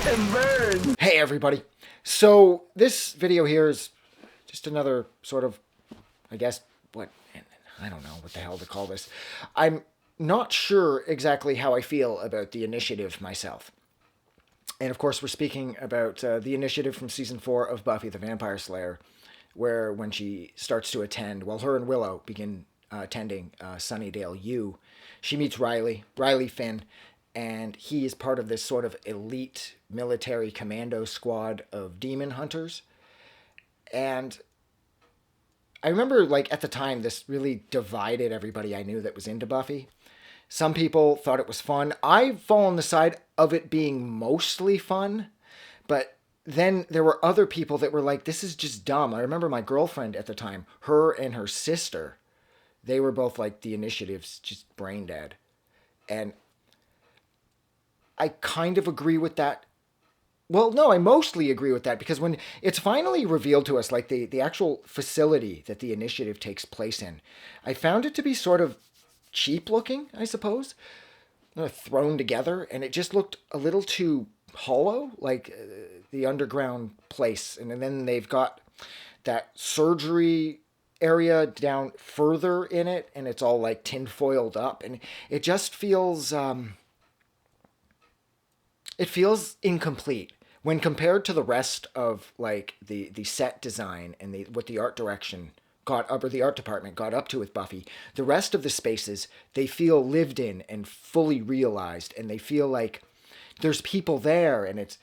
And burn. Hey everybody. So this video here is just another sort of, I guess, I don't know what the hell to call this. I'm not sure exactly how I feel about the initiative myself. And of course, we're speaking about the initiative from season 4 of Buffy the Vampire Slayer, where when she starts to attend, well, her and Willow begin attending Sunnydale U, she meets Riley Finn, and he is part of this sort of elite military commando squad of demon hunters. And I remember, like, at the time, this really divided everybody I knew that was into Buffy. Some people thought it was fun. I fall on the side of it being mostly fun, but then there were other people that were like, this is just dumb. I remember my girlfriend at the time, her and her sister, they were both like, the initiative's just brain dead. And I kind of agree with that. Well, no, I mostly agree with that because when it's finally revealed to us, like the actual facility that the initiative takes place in, I found it to be sort of cheap looking, I suppose, thrown together, and it just looked a little too hollow, like the underground place. And then they've got that surgery area down further in it, and it's all like tinfoiled up, and it just feels it feels incomplete when compared to the rest of like the set design and the what the art direction got up or the art department got up to with Buffy. The rest of the spaces, they feel lived in and fully realized, and they feel like there's people there, and it's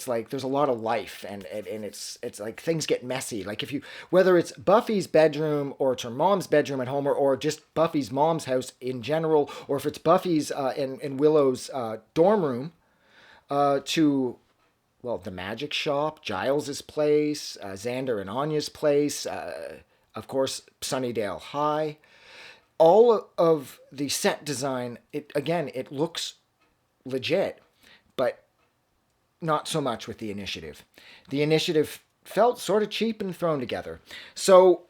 like there's a lot of life, and it's like things get messy. Like if you, whether it's Buffy's bedroom or it's her mom's bedroom at home, or just Buffy's mom's house in general, or if it's Buffy's and Willow's dorm room, to, well, the magic shop, Giles's place, Xander and Anya's place, of course, Sunnydale High. All of the set design, it looks legit, but not so much with the initiative. The initiative felt sort of cheap and thrown together. So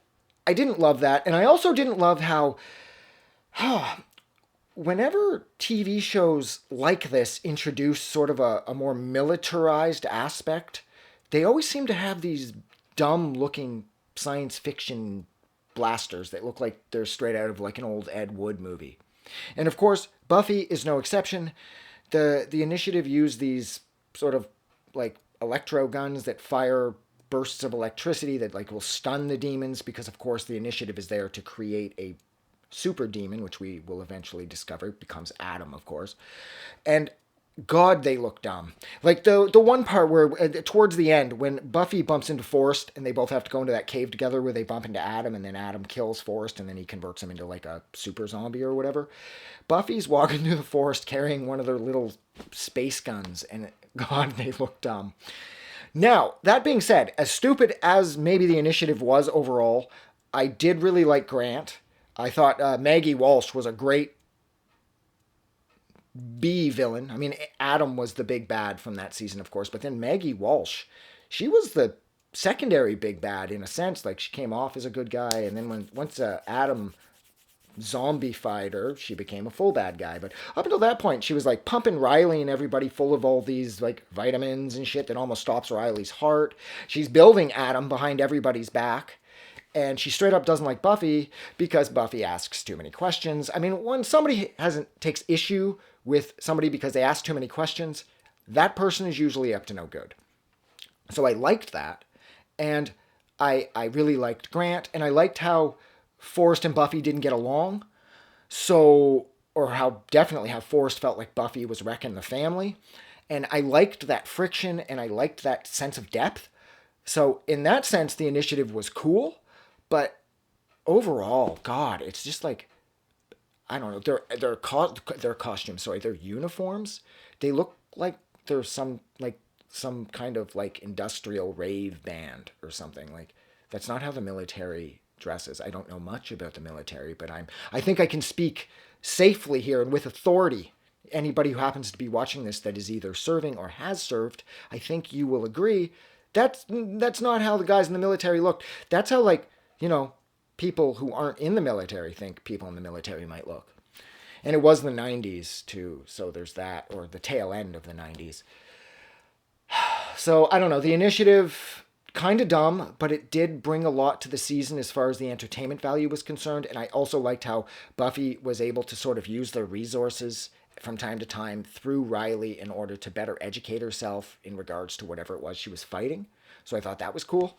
I didn't love that. And I also didn't love how whenever TV shows like this introduce sort of a more militarized aspect, they always seem to have these dumb looking science fiction blasters that look like they're straight out of like an old Ed Wood movie. And of course, Buffy is no exception. The initiative used these sort of like electro guns that fire bursts of electricity that like will stun the demons, because of course the initiative is there to create a super demon, which we will eventually discover becomes Adam, of course. And God, they look dumb. Like the one part where towards the end, when Buffy bumps into Forrest and they both have to go into that cave together, where they bump into Adam, and then Adam kills Forrest, and then he converts him into like a super zombie or whatever. Buffy's walking through the forest carrying one of their little space guns, and God, they look dumb. Now, that being said, as stupid as maybe the initiative was overall, I did really like Grant. I thought Maggie Walsh was a great B villain. I mean, Adam was the big bad from that season, of course, but then Maggie Walsh, she was the secondary big bad in a sense. Like, she came off as a good guy, and then once Adam zombified her, she became a full bad guy. But up until that point, she was like pumping Riley and everybody full of all these like vitamins and shit that almost stops Riley's heart. She's building Adam behind everybody's back. And she straight up doesn't like Buffy because Buffy asks too many questions. I mean, when somebody takes issue with somebody because they ask too many questions, that person is usually up to no good. So I liked that, and I really liked Grant, and I liked how Forrest and Buffy didn't get along. So, or how definitely how Forrest felt like Buffy was wrecking the family, and I liked that friction, and I liked that sense of depth. So in that sense, the initiative was cool. But overall, God, it's just like, I don't know. Their costumes, sorry, their uniforms. They look like they're some kind of like industrial rave band or something. Like, that's not how the military dresses. I don't know much about the military, but I think I can speak safely here and with authority. Anybody who happens to be watching this that is either serving or has served, I think you will agree. That's not how the guys in the military looked. That's how, like, people who aren't in the military think people in the military might look. And it was the 90s too, so there's that, or the tail end of the 90s. So I don't know. The initiative, kind of dumb, but it did bring a lot to the season as far as the entertainment value was concerned. And I also liked how Buffy was able to sort of use their resources from time to time through Riley in order to better educate herself in regards to whatever it was she was fighting. So I thought that was cool.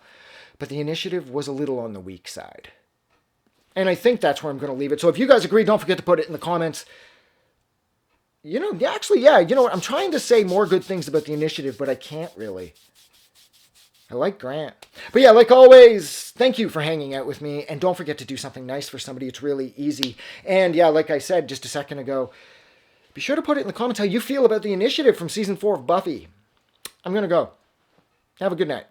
But the initiative was a little on the weak side. And I think that's where I'm going to leave it. So if you guys agree, don't forget to put it in the comments. You know, actually, yeah, you know what? I'm trying to say more good things about the initiative, but I can't really. I like Grant. But yeah, like always, thank you for hanging out with me. And don't forget to do something nice for somebody. It's really easy. And yeah, like I said just a second ago, be sure to put it in the comments how you feel about the initiative from season 4 of Buffy. I'm going to go. Have a good night.